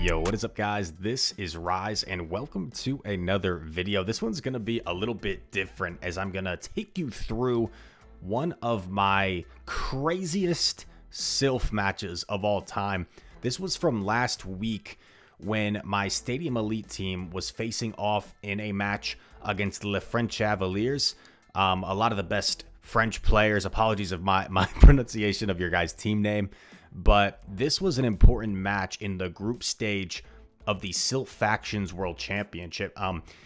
Yo, what is up, guys? This is Rise, and welcome to another video. This one's going to be a little bit different, as I'm going to take you through one of my craziest Sylph matches of all time. This was from last week when my Stadium Elite team was facing off in a match against Le French Cavaliers. A lot of the best French players. Apologies of my pronunciation of your guys' team name. But this was an important match in the group stage of the Sylph Factions World Championship.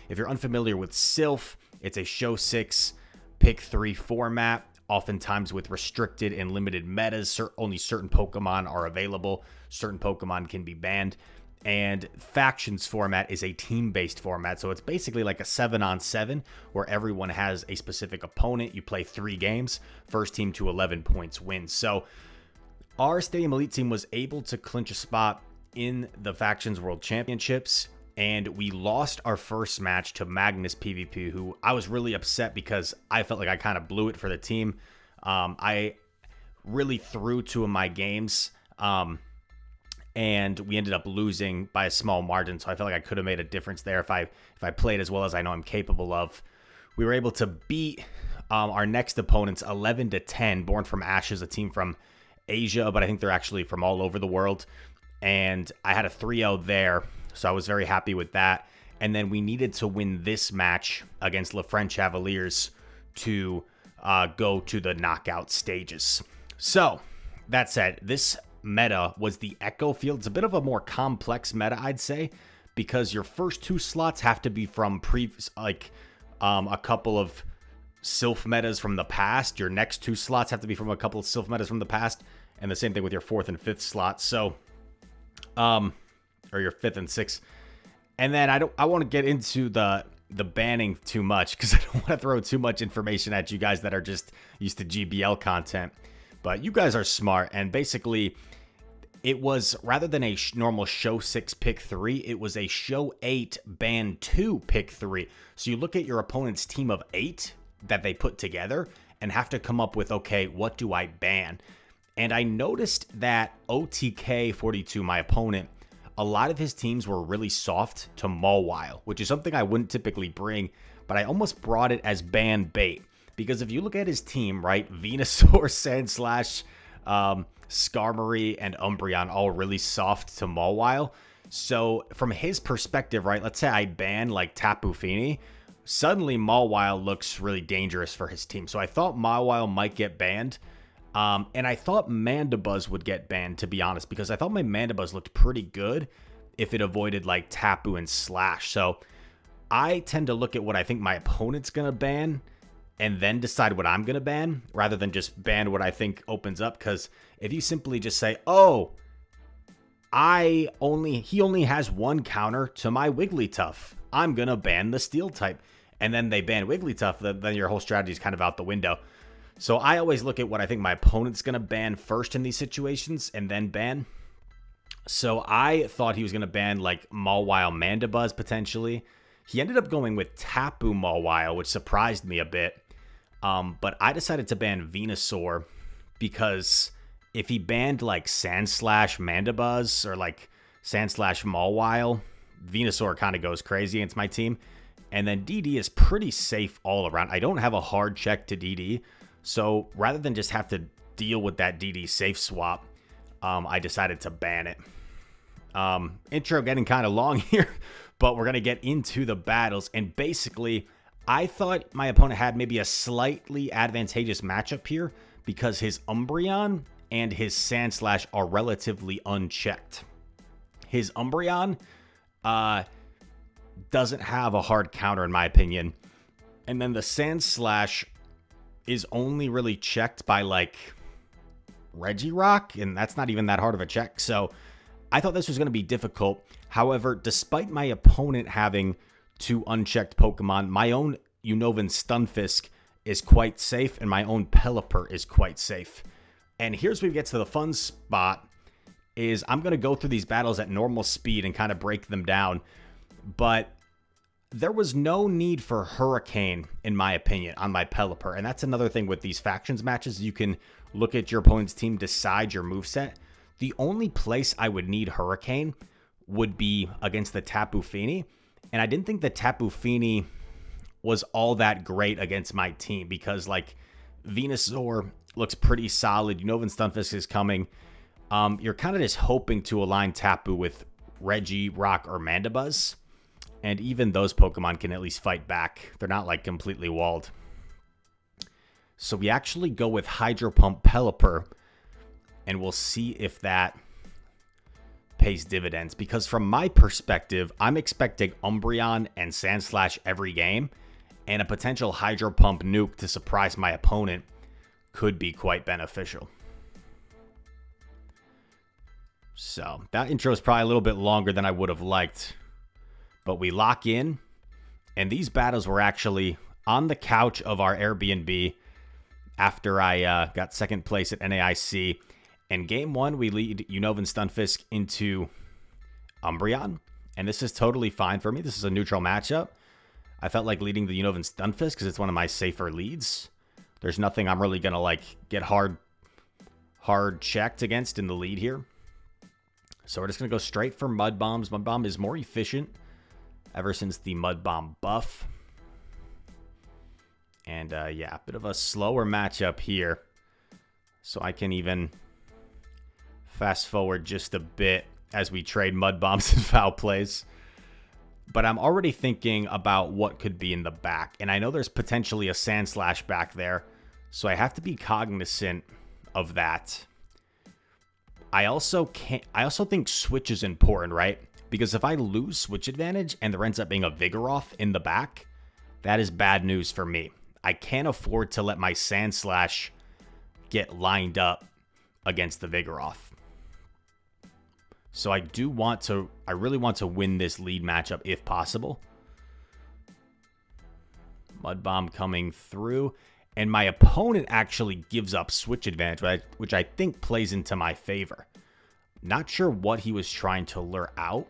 If you're unfamiliar with Sylph, it's a show 6, pick 3 format, oftentimes with restricted and limited metas. Only certain Pokemon are available. Certain Pokemon can be banned. And Factions format is a team-based format. So it's basically like a 7-on-7 where everyone has a specific opponent. You play 3 games. First team to 11 points wins. So our Stadium Elite team was able to clinch a spot in the Factions World Championships, and we lost our first match to Magnus PvP, who I was really upset because I felt like I kind of blew it for the team. I really threw 2 of my games, and we ended up losing by a small margin, so I felt like I could have made a difference there if I played as well as I know I'm capable of. We were able to beat our next opponents 11-10, Born from Ashes, a team from Asia, but I think they're actually from all over the world. And I had a 3-0 there, so I was very happy with that. And then we needed to win this match against Le French Cavaliers to go to the knockout stages. So, that said, this meta was the Echo Field. It's a bit of a more complex meta, I'd say, because your first 2 slots have to be from a couple of Sylph metas from the past. Your next 2 slots have to be from a couple of Sylph metas from the past, and the same thing with your 4th and 5th slots. So, or your 5th and 6th. And then I want to get into the banning too much because I don't want to throw too much information at you guys that are just used to GBL content. But you guys are smart, and basically, it was rather than a normal show 6 pick 3, it was a show 8 ban 2 pick 3. So you look at your opponent's team of 8 that they put together and have to come up with, okay, what do I ban? And I noticed that OTK42, my opponent, a lot of his teams were really soft to Mawile, which is something I wouldn't typically bring, but I almost brought it as ban bait. Because if you look at his team, right, Venusaur, Sandslash, Skarmory, and Umbreon all really soft to Mawile. So from his perspective, right, let's say I ban like Tapu Fini, suddenly Mawile looks really dangerous for his team. So I thought Mawile might get banned. And I thought Mandibuzz would get banned, to be honest, because I thought my Mandibuzz looked pretty good if it avoided like Tapu and Slash. So I tend to look at what I think my opponent's going to ban and then decide what I'm going to ban rather than just ban what I think opens up. Because if you simply just say, oh, he only has 1 counter to my Wigglytuff, I'm going to ban the Steel type. And then they ban Wigglytuff, then your whole strategy is kind of out the window. So I always look at what I think my opponent's going to ban first in these situations and then ban. So I thought he was going to ban like Mawile Mandibuzz potentially. He ended up going with Tapu Mawile, which surprised me a bit. But I decided to ban Venusaur because if he banned like Sandslash Mandibuzz or like Sandslash Mawile, Venusaur kind of goes crazy against my team. And then DD is pretty safe all around. I don't have a hard check to DD. So rather than just have to deal with that DD safe swap, I decided to ban it. Intro getting kind of long here, but we're going to get into the battles. And basically, I thought my opponent had maybe a slightly advantageous matchup here because his Umbreon and his Sandslash are relatively unchecked. His Umbreon doesn't have a hard counter, in my opinion. And then the Sandslash is only really checked by like Regirock, and that's not even that hard of a check. So I thought this was going to be difficult. However, despite my opponent having 2 unchecked Pokemon, my own Unovan Stunfisk is quite safe, and my own Pelipper is quite safe. And here's where we get to the fun spot, is I'm going to go through these battles at normal speed and kind of break them down. But there was no need for Hurricane, in my opinion, on my Pelipper. And that's another thing with these factions matches. You can look at your opponent's team, decide your moveset. The only place I would need Hurricane would be against the Tapu Fini. And I didn't think the Tapu Fini was all that great against my team because, like, Venusaur looks pretty solid. Unova Stunfisk is coming. You're kind of just hoping to align Tapu with Reggie, Rock, or Mandibuzz. And even those Pokemon can at least fight back. They're not, like, completely walled. So we actually go with Hydro Pump Pelipper, and we'll see if that pays dividends. Because from my perspective, I'm expecting Umbreon and Sandslash every game, and a potential Hydro Pump nuke to surprise my opponent could be quite beneficial. So that intro is probably a little bit longer than I would have liked, but we lock in, and these battles were actually on the couch of our Airbnb after I got second place at NAIC. In game one, we lead Unova Stunfisk into Umbreon, and this is totally fine for me. This is a neutral matchup. I felt like leading the Unova Stunfisk because it's one of my safer leads. There's nothing I'm really going to like get hard checked against in the lead here. So we're just going to go straight for Mud Bombs. Mud Bomb is more efficient ever since the Mud Bomb buff. And yeah, a bit of a slower matchup here. So I can even fast forward just a bit as we trade Mud Bombs and foul plays. But I'm already thinking about what could be in the back. And I know there's potentially a Sandslash back there. So I have to be cognizant of that. I also think switch is important, right? Because if I lose switch advantage and there ends up being a Vigoroth in the back, that is bad news for me. I can't afford to let my Sandslash get lined up against the Vigoroth. So I really want to win this lead matchup if possible. Mud Bomb coming through. And my opponent actually gives up switch advantage, which I think plays into my favor. Not sure what he was trying to lure out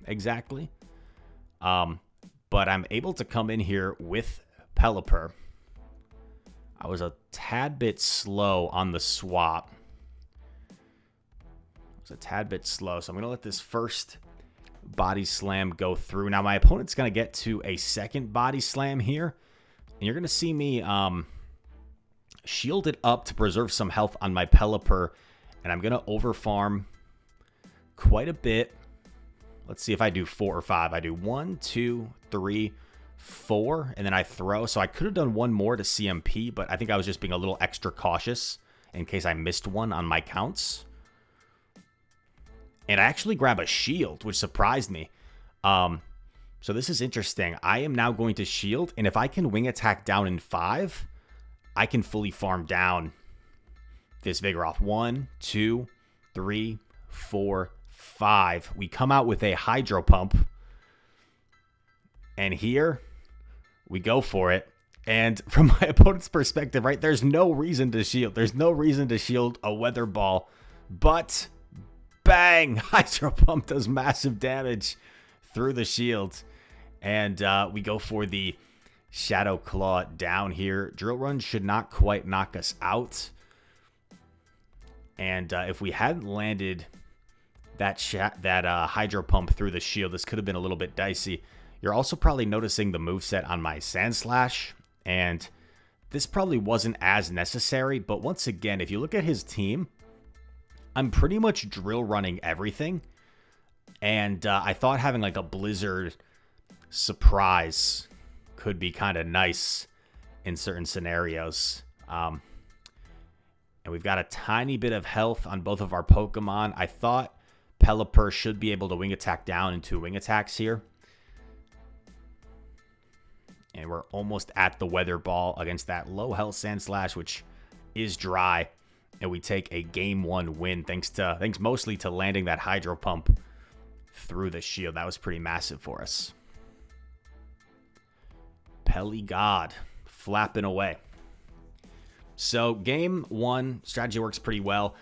exactly. But I'm able to come in here with Pelipper. I was a tad bit slow on the swap. A tad bit slow, so I'm going to let this first body slam go through. Now my opponent's going to get to a second body slam here, and you're going to see me shield it up to preserve some health on my Pelipper, and I'm going to overfarm quite a bit. Let's see if I do 4 or 5. I do 1, 2, 3, 4, and then I throw. So I could have done one more to CMP, but I think I was just being a little extra cautious in case I missed one on my counts. And I actually grab a shield, which surprised me. So this is interesting. I am now going to shield, and if I can wing attack down in 5, I can fully farm down this Vigoroth. 1, 2, 3, 4, 5. We come out with a Hydro Pump. And here, we go for it. And from my opponent's perspective, right, there's no reason to shield. There's no reason to shield a Weather Ball. But bang! Hydro Pump does massive damage through the shield. And we go for the Shadow Claw down here. Drill Run should not quite knock us out. And if we hadn't landed that Hydro Pump through the shield, this could have been a little bit dicey. You're also probably noticing the moveset on my Sandslash. And this probably wasn't as necessary. But once again, if you look at his team, I'm pretty much drill running everything. And I thought having like a Blizzard surprise could be kind of nice in certain scenarios. And we've got a tiny bit of health on both of our Pokemon. I thought Pelipper should be able to wing attack down into wing attacks here. And we're almost at the Weather Ball against that low health Sandslash, which is dry. And we take a game 1 win thanks mostly to landing that Hydro Pump through the shield. That was pretty massive for us. Peli God flapping away. So game 1, strategy works pretty well.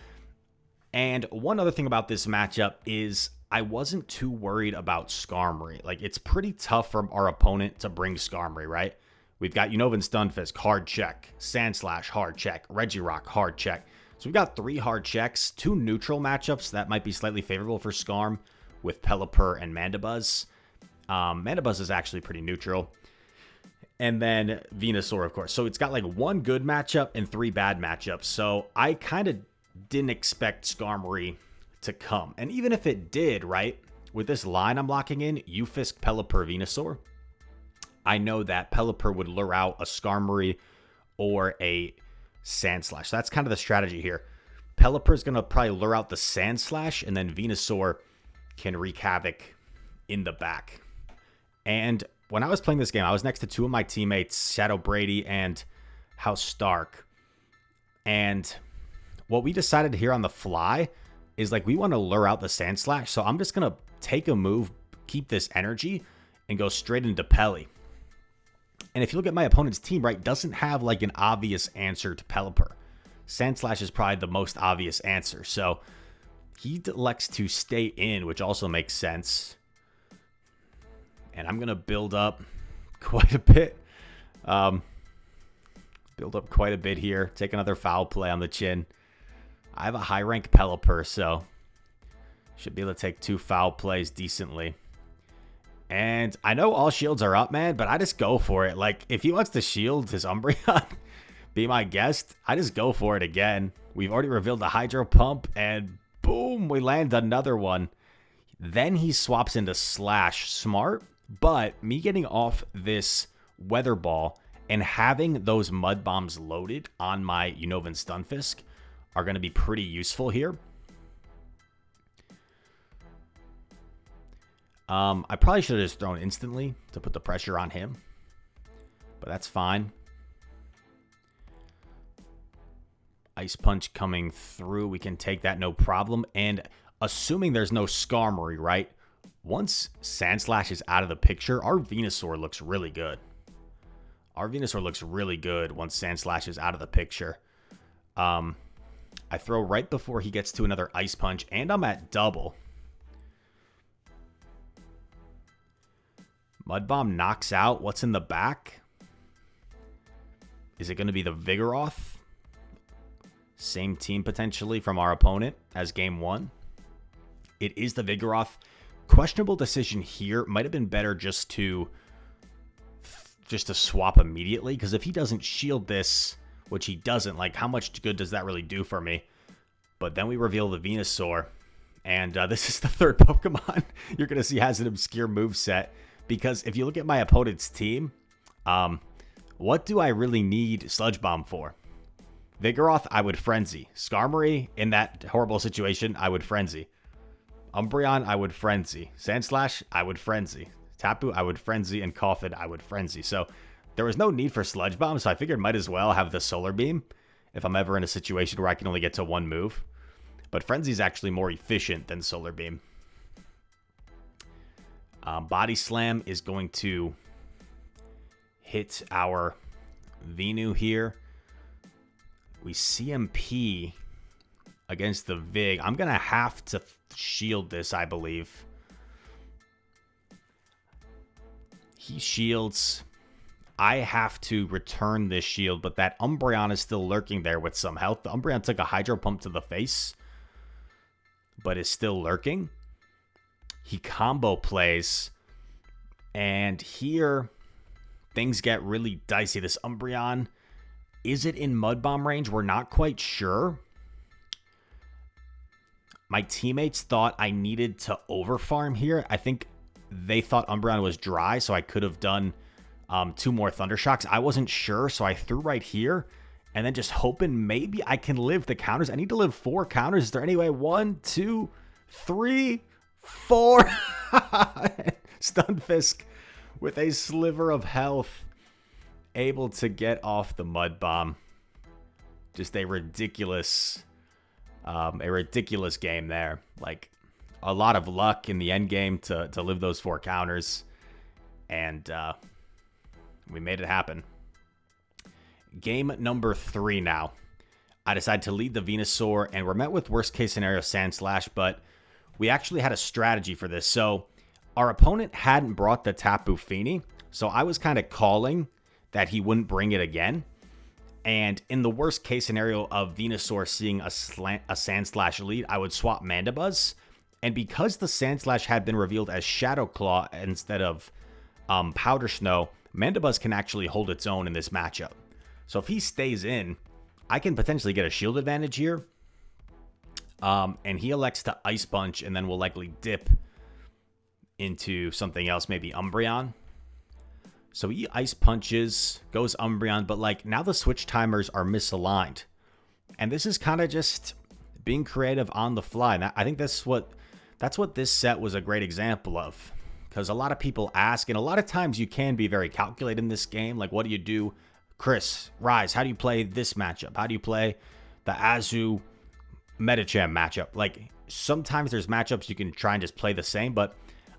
And one other thing about this matchup is I wasn't too worried about Skarmory. Like, it's pretty tough for our opponent to bring Skarmory, right? We've got Unova Stunfisk, hard check. Sandslash, hard check. Regirock, hard check. So we've got 3 hard checks, 2 neutral matchups that might be slightly favorable for Skarm. with Pelipper and Mandibuzz. Mandibuzz is actually pretty neutral. And then Venusaur, of course. So it's got like 1 good matchup and 3 bad matchups. So I kind of didn't expect Skarmory to come. And even if it did, right, with this line I'm locking in, Ufisk, Pelipper, Venusaur, I know that Pelipper would lure out a Skarmory or a Sandslash. So that's kind of the strategy here. Pelipper is going to probably lure out the Sandslash, and then Venusaur can wreak havoc in the back. And when I was playing this game, I was next to 2 of my teammates, Shadow Brady and House Stark. And what we decided here on the fly is like we want to lure out the Sandslash. So I'm just going to take a move, keep this energy, and go straight into Pelly. And if you look at my opponent's team, right, doesn't have like an obvious answer to Pelipper. Sandslash is probably the most obvious answer. So he elects to stay in, which also makes sense. And I'm going to build up quite a bit. Build up quite a bit here. Take another foul play on the chin. I have a high rank Pelipper, so should be able to take 2 foul plays decently. And I know all shields are up, man, but I just go for it. Like, if he wants to shield his Umbreon, be my guest, I just go for it again. We've already revealed the Hydro Pump, and boom, we land another one. Then he swaps into Slash. Smart, but me getting off this Weather Ball and having those Mud Bombs loaded on my Unova Stunfisk are going to be pretty useful here. I probably should have just thrown instantly to put the pressure on him, but that's fine. Ice Punch coming through. We can take that, no problem. And assuming there's no Skarmory, right? Once Sandslash is out of the picture, our Venusaur looks really good. Our Venusaur looks really good once Sandslash is out of the picture. I throw right before he gets to another Ice Punch, and I'm at double. Mud Bomb knocks out. What's in the back? Is it going to be the Vigoroth? Same team potentially from our opponent as game 1. It is the Vigoroth. Questionable decision here. Might have been better just to swap immediately, because if he doesn't shield this, which he doesn't, like how much good does that really do for me? But then we reveal the Venusaur, and this is the 3rd Pokemon you're going to see has an obscure moveset. Because if you look at my opponent's team, what do I really need Sludge Bomb for? Vigoroth, I would Frenzy. Skarmory, in that horrible situation, I would Frenzy. Umbreon, I would Frenzy. Sandslash, I would Frenzy. Tapu, I would Frenzy. And Coffin, I would Frenzy. So there was no need for Sludge Bomb, so I figured might as well have the Solar Beam if I'm ever in a situation where I can only get to 1 move. But Frenzy is actually more efficient than Solar Beam. Body Slam is going to hit our Venu here. We CMP against the Vig. I'm going to have to shield this, I believe. He shields. I have to return this shield, but that Umbreon is still lurking there with some health. The Umbreon took a Hydro Pump to the face, but is still lurking. He combo plays, and here things get really dicey. This Umbreon, is it in Mud Bomb range? We're not quite sure. My teammates thought I needed to overfarm here. I think they thought Umbreon was dry, so I could have done 2 more Thunder Shocks. I wasn't sure, so I threw right here, and then just hoping maybe I can live the counters. I need to live 4 counters. Is there any way? 1, 2, 3... 4. Stunfisk with a sliver of health, able to get off the Mud Bomb. Just a ridiculous game there. Like a lot of luck in the end game to live those 4 counters, and we made it happen. Game number 3 now. I decide to lead the Venusaur, and we're met with worst case scenario Sandslash, but we actually had a strategy for this. So our opponent hadn't brought the Tapu Fini, so I was kind of calling that he wouldn't bring it again. And in the worst case scenario of Venusaur seeing a Sandslash lead, I would swap Mandibuzz And because the Sandslash had been revealed as Shadow Claw instead of Powder Snow, Mandibuzz can actually hold its own in this matchup. So if he stays in, I can potentially get a shield advantage here. And he elects to Ice Punch, and then we'll likely dip into something else, maybe Umbreon. So he Ice Punches, goes Umbreon, but like now the switch timers are misaligned. And this is kind of just being creative on the fly. And I think that's what this set was a great example of. Because a lot of people ask, and a lot of times you can be very calculated in this game. Like, what do you do? Chris, Rise, how do you play this matchup? How do you play the Azu Medicham matchup? Like, sometimes there's matchups you can try and just play the same, but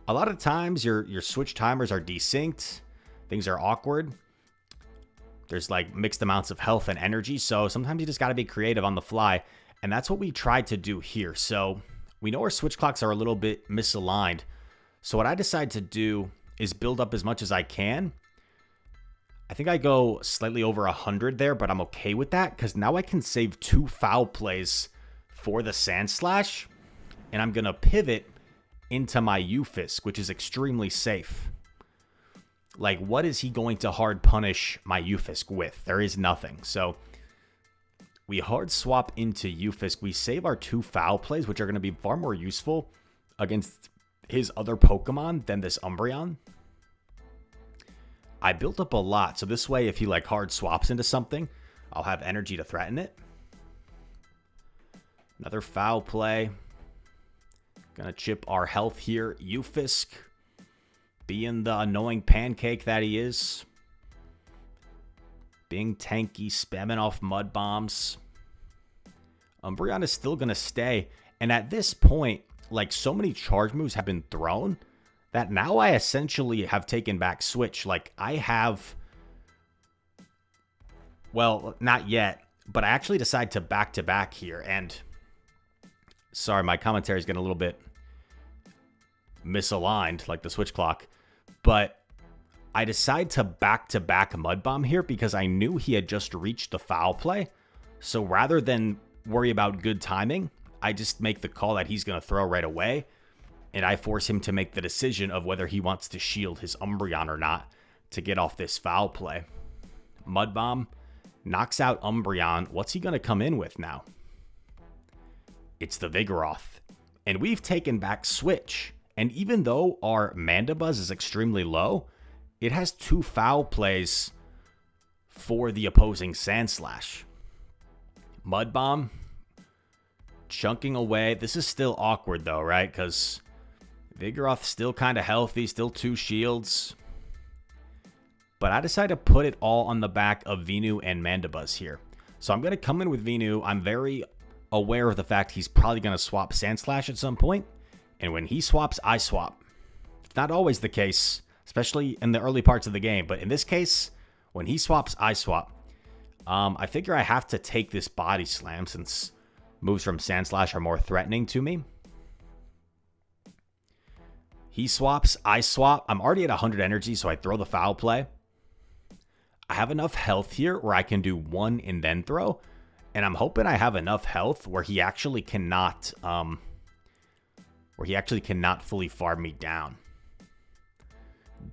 a lot of times your switch timers are desynced. Things are awkward. There's like mixed amounts of health and energy, so sometimes you just got to be creative on the fly, and that's what we tried to do here. So we know our switch clocks are a little bit misaligned, so what I decide to do is build up as much as I can. I think I go slightly over 100 there, but I'm okay with that because now I can save 2 foul plays for the Sandslash, and I'm going to pivot into my Ufisk, which is extremely safe. Like, what is he going to hard punish my Ufisk with? There is nothing. So we hard swap into Ufisk. We save our 2 foul plays, which are going to be far more useful against his other Pokemon than this Umbreon. I built up a lot, so this way, if he like hard swaps into something, I'll have energy to threaten it. Another foul play. Gonna chip our health here. Ufisk, being the annoying pancake that he is. Being tanky, spamming off mud bombs. Umbreon is still gonna stay. And at this point, like, so many charge moves have been thrown that now I essentially have taken back Switch. Like, I have... Well, not yet, but I actually decide to back-to-back here. And... Sorry, my commentary is getting a little bit misaligned, like the switch clock. But I decide to back-to-back Mud Bomb here because I knew he had just reached the foul play. So rather than worry about good timing, I just make the call that he's going to throw right away. And I force him to make the decision of whether he wants to shield his Umbreon or not to get off this foul play. Mud Bomb knocks out Umbreon. What's he going to come in with now? It's the Vigoroth. And we've taken back Switch. And even though our Mandibuzz is extremely low, it has 2 foul plays for the opposing Sandslash. Mud Bomb chunking away. This is still awkward though, right? Because Vigoroth's still kind of healthy, still 2 shields. But I decided to put it all on the back of Venu and Mandibuzz here. So I'm going to come in with Venu. I'm very aware of the fact he's probably going to swap Sandslash at some point. And when he swaps, I swap. It's not always the case, especially in the early parts of the game. But in this case, when he swaps, I swap. I figure I have to take this Body Slam since moves from Sandslash are more threatening to me. He swaps, I swap. I'm already at 100 energy, so I throw the foul play. I have enough health here where I can do 1 and then throw. And I'm hoping I have enough health where he actually cannot fully farm me down.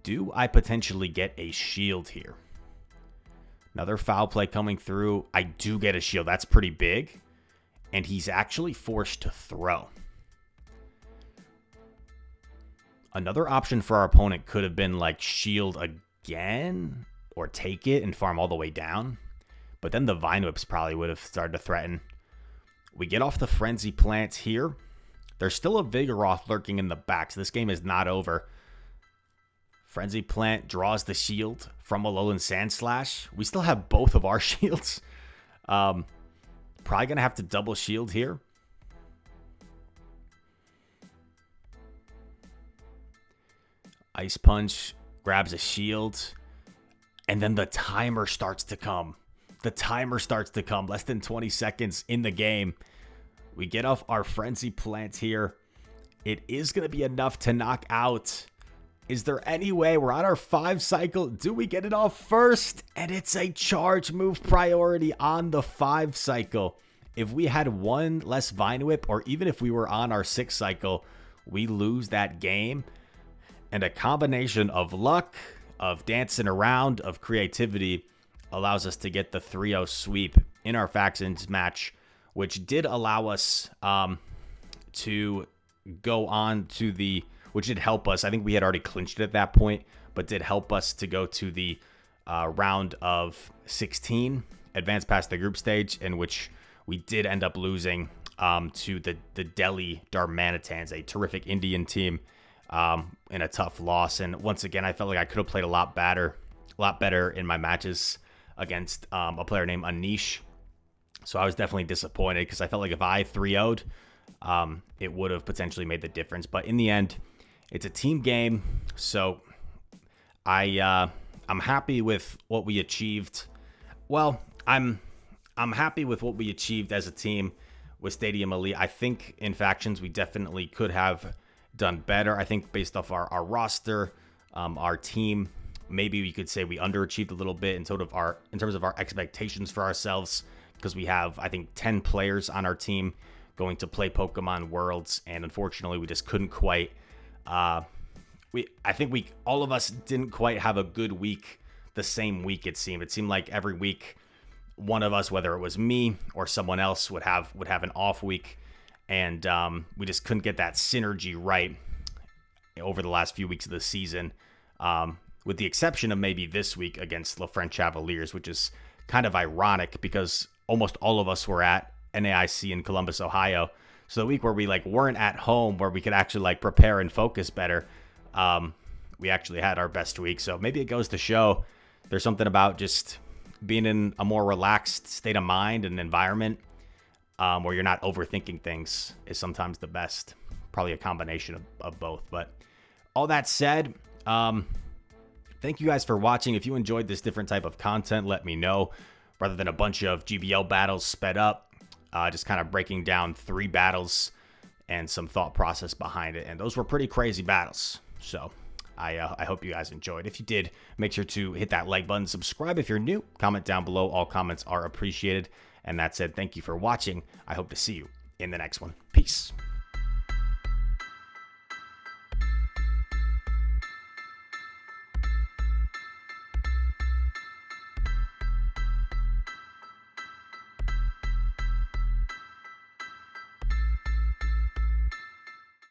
Do I potentially get a shield here? Another foul play coming through. I do get a shield. That's pretty big. And he's actually forced to throw. Another option for our opponent could have been like shield again or take it and farm all the way down. But then the Vine Whips probably would have started to threaten. We get off the Frenzy Plant here. There's still a Vigoroth lurking in the back, so this game is not over. Frenzy Plant draws the shield from Alolan Sandslash. We still have both of our shields. Probably going to have to double shield here. Ice Punch grabs a shield. And then the timer starts to come. The timer starts to come. Less than 20 seconds in the game. We get off our Frenzy Plant here. It is going to be enough to knock out. Is there any way? We're on our 5 cycle. Do we get it off first? And it's a charge move priority on the 5 cycle. if we had one less Vine Whip, or even if we were on our 6th cycle, we lose that game. And a combination of luck, of dancing around, of creativity allows us to get the 3-0 sweep in our factions match, which did allow us to go on to the, which did help us. I think we had already clinched it at that point, but did help us to go to the round of 16, advance past the group stage, in which we did end up losing to the Delhi Darmanitans, a terrific Indian team, in a tough loss. And once again, I felt like I could have played a lot better in my matches against a player named Anish. So I was definitely disappointed because I felt like if I 3-0'd, it would have potentially made the difference. But in the end, it's a team game, so I'm happy with what we achieved. Well, I'm happy with what we achieved as a team with Stadium Elite. I think in factions we definitely could have done better. I think based off our roster, our team, maybe we could say we underachieved a little bit in terms of our expectations for ourselves, because we have, I think, 10 players on our team going to play Pokemon Worlds, and unfortunately we just couldn't quite all of us didn't quite have a good week the same week. It seemed like every week one of us, whether it was me or someone else, would have an off week, and we just couldn't get that synergy right over the last few weeks of the season, with the exception of maybe this week against La French Cavaliers, which is kind of ironic because almost all of us were at NAIC in Columbus, Ohio. So the week where we weren't at home, where we could actually prepare and focus better, we actually had our best week. So maybe it goes to show there's something about just being in a more relaxed state of mind and environment, where you're not overthinking things, is sometimes the best. Probably a combination of both. But all that said, thank you guys for watching. If you enjoyed this different type of content, let me know. Rather than a bunch of GBL battles sped up, just kind of breaking down 3 battles and some thought process behind it. And those were pretty crazy battles. So I hope you guys enjoyed. If you did, make sure to hit that like button, subscribe if you're new, comment down below. All comments are appreciated. And that said, thank you for watching. I hope to see you in the next one. Peace.